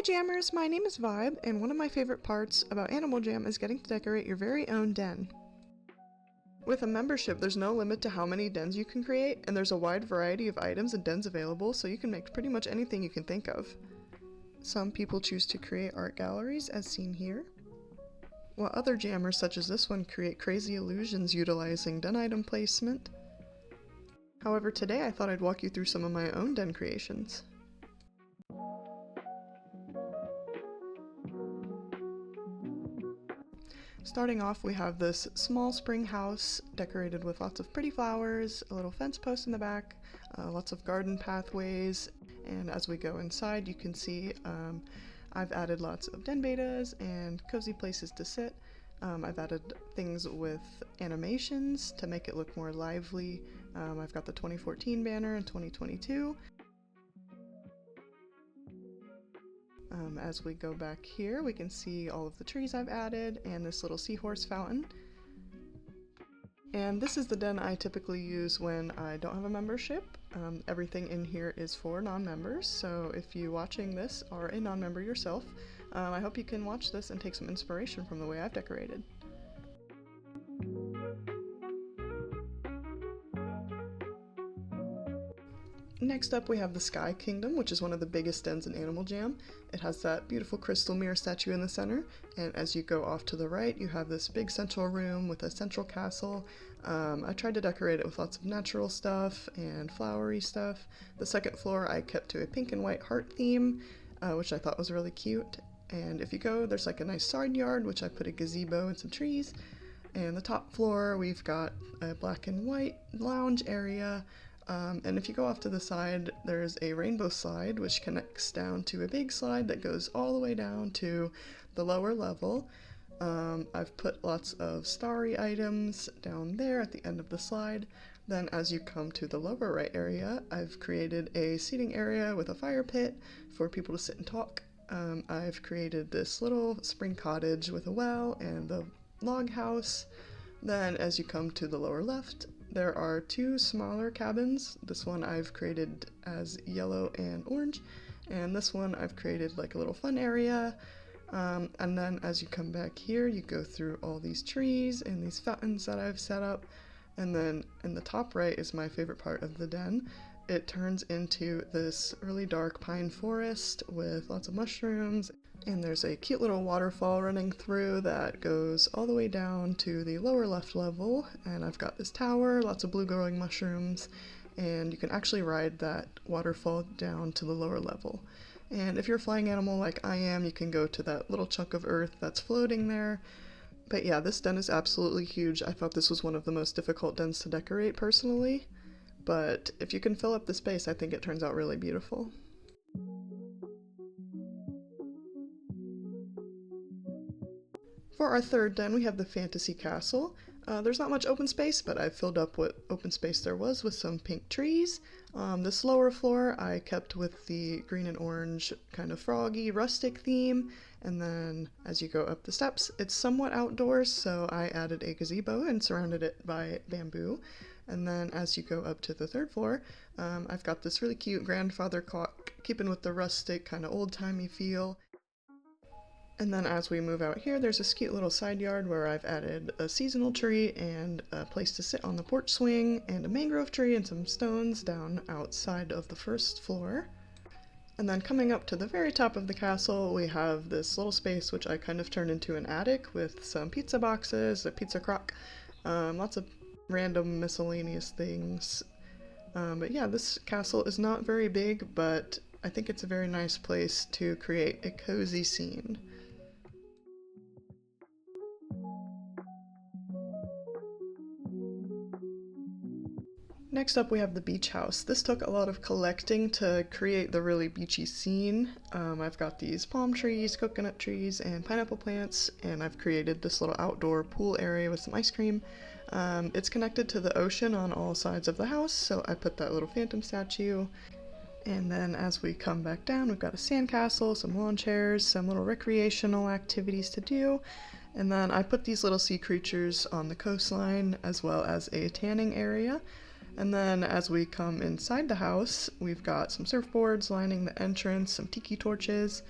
Jammers, my name is Vibe, and one of my favorite parts about Animal Jam is getting to decorate your very own den. With a membership, there's no limit to how many dens you can create, and there's a wide variety of items and dens available, so you can make pretty much anything you can think of. Some people choose to create art galleries, as seen here, while other jammers such as this one create crazy illusions utilizing den item placement. However, today I thought I'd walk you through some of my own den creations. Starting off, we have this small spring house decorated with lots of pretty flowers, a little fence post in the back, lots of garden pathways, and as we go inside you can see I've added lots of den betas and cozy places to sit. I've added things with animations to make it look more lively. I've got the 2014 banner and 2022. As we go back here, we can see all of the trees I've added and this little seahorse fountain. And this is the den I typically use when I don't have a membership. Everything in here is for non-members, so if you watching this are a non-member yourself, I hope you can watch this and take some inspiration from the way I've decorated. Next up we have the Sky Kingdom, which is one of the biggest dens in Animal Jam. It has that beautiful crystal mirror statue in the center, and as you go off to the right you have this big central room with a central castle. I tried to decorate it with lots of natural stuff and flowery stuff. The second floor I kept to a pink and white heart theme, which I thought was really cute. And if you go, there's like a nice side yard, which I put a gazebo and some trees. And the top floor we've got a black and white lounge area. And if you go off to the side, there's a rainbow slide which connects down to a big slide that goes all the way down to the lower level. I've put lots of starry items down there at the end of the slide. Then as you come to the lower right area, I've created a seating area with a fire pit for people to sit and talk. I've created this little spring cottage with a well and the log house. Then as you come to the lower left, there are two smaller cabins. This one I've created as yellow and orange, and this one I've created like a little fun area. And then as you come back here, you go through all these trees and these fountains that I've set up. And then in the top right is my favorite part of the den. It turns into this really dark pine forest with lots of mushrooms. And there's a cute little waterfall running through that goes all the way down to the lower left level, and I've got this tower, lots of blue glowing mushrooms, and you can actually ride that waterfall down to the lower level. And if you're a flying animal like I am, you can go to that little chunk of earth that's floating there. But yeah, this den is absolutely huge. I thought this was one of the most difficult dens to decorate personally, but if you can fill up the space, I think it turns out really beautiful. For our third den, we have the Fantasy Castle. There's not much open space, but I filled up what open space there was with some pink trees. This lower floor I kept with the green and orange kind of froggy rustic theme, and then as you go up the steps, it's somewhat outdoors, so I added a gazebo and surrounded it by bamboo. And then as you go up to the third floor, I've got this really cute grandfather clock, keeping with the rustic kind of old-timey feel. And then as we move out here, there's this cute little side yard where I've added a seasonal tree and a place to sit on the porch swing and a mangrove tree and some stones down outside of the first floor. And then coming up to the very top of the castle, we have this little space which I kind of turned into an attic with some pizza boxes, a pizza crock, lots of random miscellaneous things. But yeah, this castle is not very big, but I think it's a very nice place to create a cozy scene. Next up we have the beach house. This took a lot of collecting to create the really beachy scene. I've got these palm trees, coconut trees, and pineapple plants, and I've created this little outdoor pool area with some ice cream. It's connected to the ocean on all sides of the house, so I put that little phantom statue. And then as we come back down, we've got a sandcastle, some lawn chairs, some little recreational activities to do. And then I put these little sea creatures on the coastline as well as a tanning area. And then as we come inside the house, we've got some surfboards lining the entrance, some tiki torches,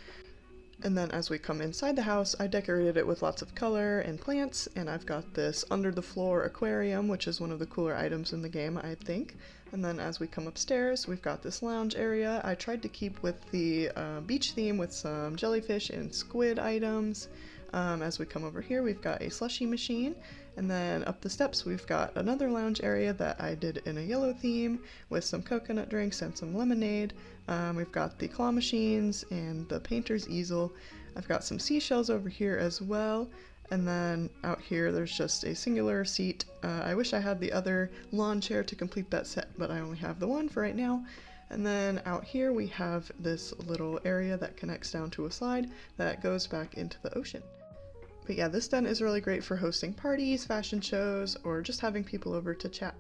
And then as we come inside the house, I decorated it with lots of color and plants, and I've got this under the floor aquarium, which is one of the cooler items in the game, I think. And then as we come upstairs, we've got this lounge area. I tried to keep with the beach theme with some jellyfish and squid items. As we come over here, we've got a slushie machine, and then up the steps we've got another lounge area that I did in a yellow theme with some coconut drinks and some lemonade. We've got the claw machines and the painter's easel. I've got some seashells over here as well, and then out here there's just a singular seat. I wish I had the other lawn chair to complete that set, but I only have the one for right now. And then out here we have this little area that connects down to a slide that goes back into the ocean. But yeah, this den is really great for hosting parties, fashion shows, or just having people over to chat.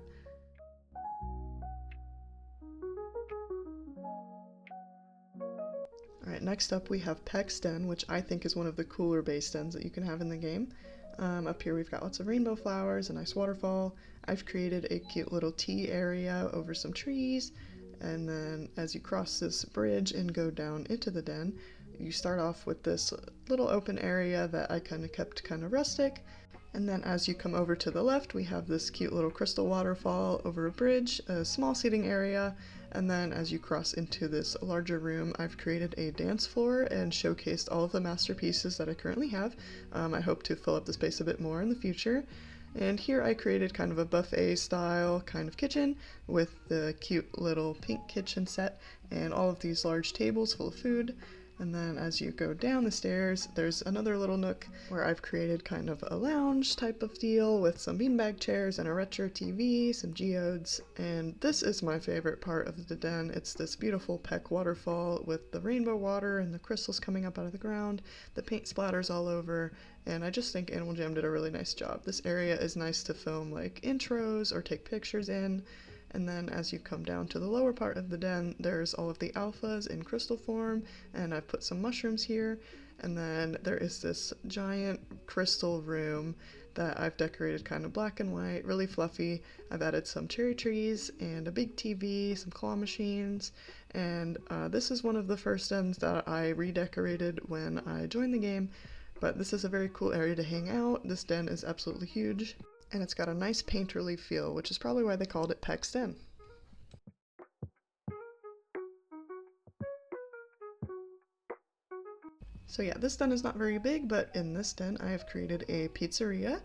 Alright, next up we have Peck's Den, which I think is one of the cooler base dens that you can have in the game. Up here we've got lots of rainbow flowers, a nice waterfall. I've created a cute little tea area over some trees, and then as you cross this bridge and go down into the den, you start off with this little open area that I kind of kept kind of rustic, and then as you come over to the left we have this cute little crystal waterfall over a bridge, a small seating area, and then as you cross into this larger room I've created a dance floor and showcased all of the masterpieces that I currently have. I hope to fill up the space a bit more in the future. And here I created kind of a buffet style kind of kitchen with the cute little pink kitchen set and all of these large tables full of food. And then as you go down the stairs, there's another little nook where I've created kind of a lounge type of deal with some beanbag chairs and a retro TV, some geodes, and this is my favorite part of the den. It's this beautiful Peck waterfall with the rainbow water and the crystals coming up out of the ground, the paint splatters all over, and I just think Animal Jam did a really nice job. This area is nice to film like intros or take pictures in. And then as you come down to the lower part of the den, there's all of the alphas in crystal form, and I've put some mushrooms here. And then there is this giant crystal room that I've decorated kind of black and white, really fluffy. I've added some cherry trees and a big TV, some claw machines, and this is one of the first dens that I redecorated when I joined the game, but this is a very cool area to hang out. This den is absolutely huge. And it's got a nice painterly feel, which is probably why they called it Peck's Den. So yeah, this den is not very big, but in this den I have created a pizzeria.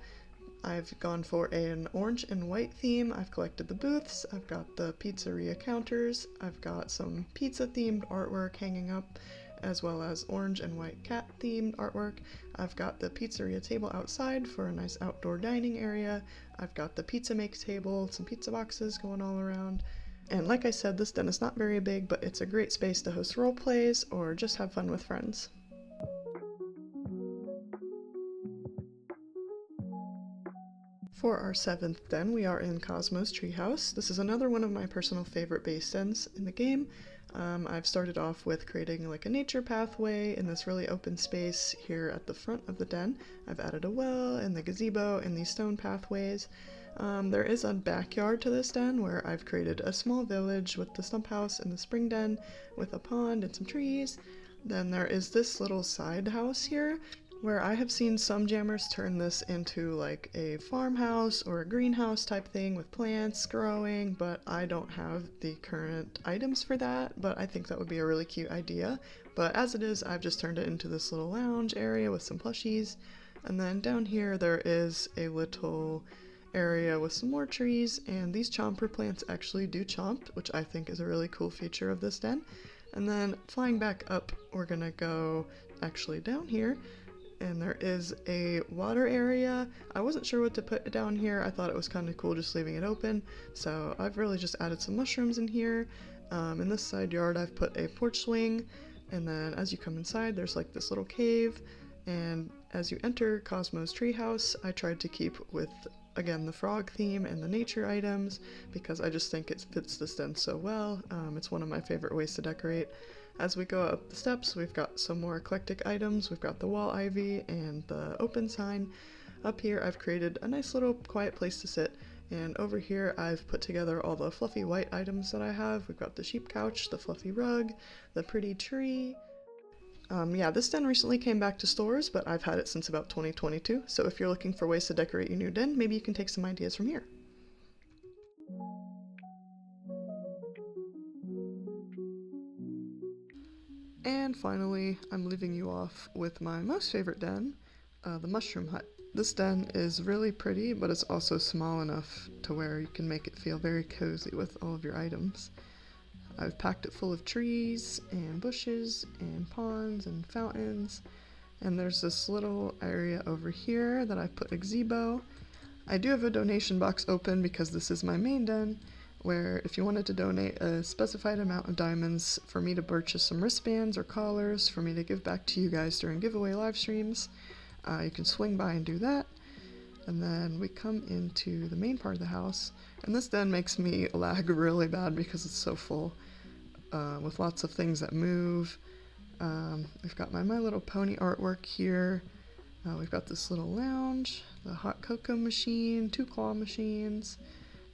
I've gone for an orange and white theme. I've collected the booths, I've got the pizzeria counters, I've got some pizza themed artwork hanging up, as well as orange and white cat themed artwork. I've got the pizzeria table outside for a nice outdoor dining area. I've got the pizza make table, some pizza boxes going all around. And like I said, this den is not very big, but it's a great space to host role plays or just have fun with friends. For our 7th den, we are in Cosmo's Treehouse. This is another one of my personal favorite base dens in the game. I've started off with creating like a nature pathway in this really open space here at the front of the den. I've added a well and the gazebo and these stone pathways. There is a backyard to this den where I've created a small village with the stump house and the spring den with a pond and some trees. Then there is this little side house here where I have seen some jammers turn this into like a farmhouse or a greenhouse type thing with plants growing, but I don't have the current items for that, but I think that would be a really cute idea. But as it is, I've just turned it into this little lounge area with some plushies. And then down here there is a little area with some more trees, and these chomper plants actually do chomp, which I think is a really cool feature of this den. And then flying back up, we're gonna go actually down here, and there is a water area. I wasn't sure what to put down here. I thought it was kind of cool just leaving it open, so I've really just added some mushrooms in here. In this side yard I've put a porch swing, and then as you come inside there's like this little cave, and as you enter Cosmo's Treehouse, I tried to keep with, again, the frog theme and the nature items because I just think it fits this den so well. It's one of my favorite ways to decorate. As we go up the steps, we've got some more eclectic items. We've got the wall ivy and the open sign. Up here I've created a nice little quiet place to sit, and over here I've put together all the fluffy white items that I have. We've got the sheep couch, the fluffy rug, the pretty tree. Yeah, this den recently came back to stores, but I've had it since about 2022, so if you're looking for ways to decorate your new den, maybe you can take some ideas from here. And finally, I'm leaving you off with my most favorite den, the Mushroom Hut. This den is really pretty, but it's also small enough to where you can make it feel very cozy with all of your items. I've packed it full of trees and bushes and ponds and fountains, and there's this little area over here that I've put a gazebo. I do have a donation box open because this is my main den, where if you wanted to donate a specified amount of diamonds for me to purchase some wristbands or collars for me to give back to you guys during giveaway live streams, you can swing by and do that. And then we come into the main part of the house, and this den makes me lag really bad because it's so full, with lots of things that move. We've got my My Little Pony artwork here. We've got this little lounge, the hot cocoa machine, 2 claw machines.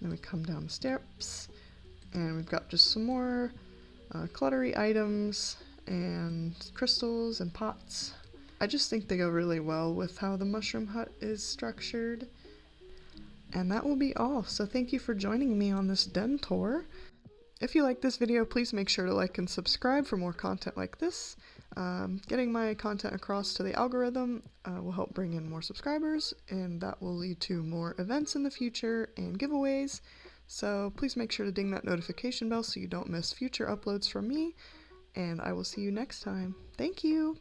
Then we come down the steps, and we've got just some more cluttery items and crystals and pots. I just think they go really well with how the Mushroom Hut is structured. And that will be all, so thank you for joining me on this den tour. If you like this video, please make sure to like and subscribe for more content like this. Getting my content across to the algorithm will help bring in more subscribers, and that will lead to more events in the future and giveaways. So please make sure to ding that notification bell so you don't miss future uploads from me, and I will see you next time. Thank you!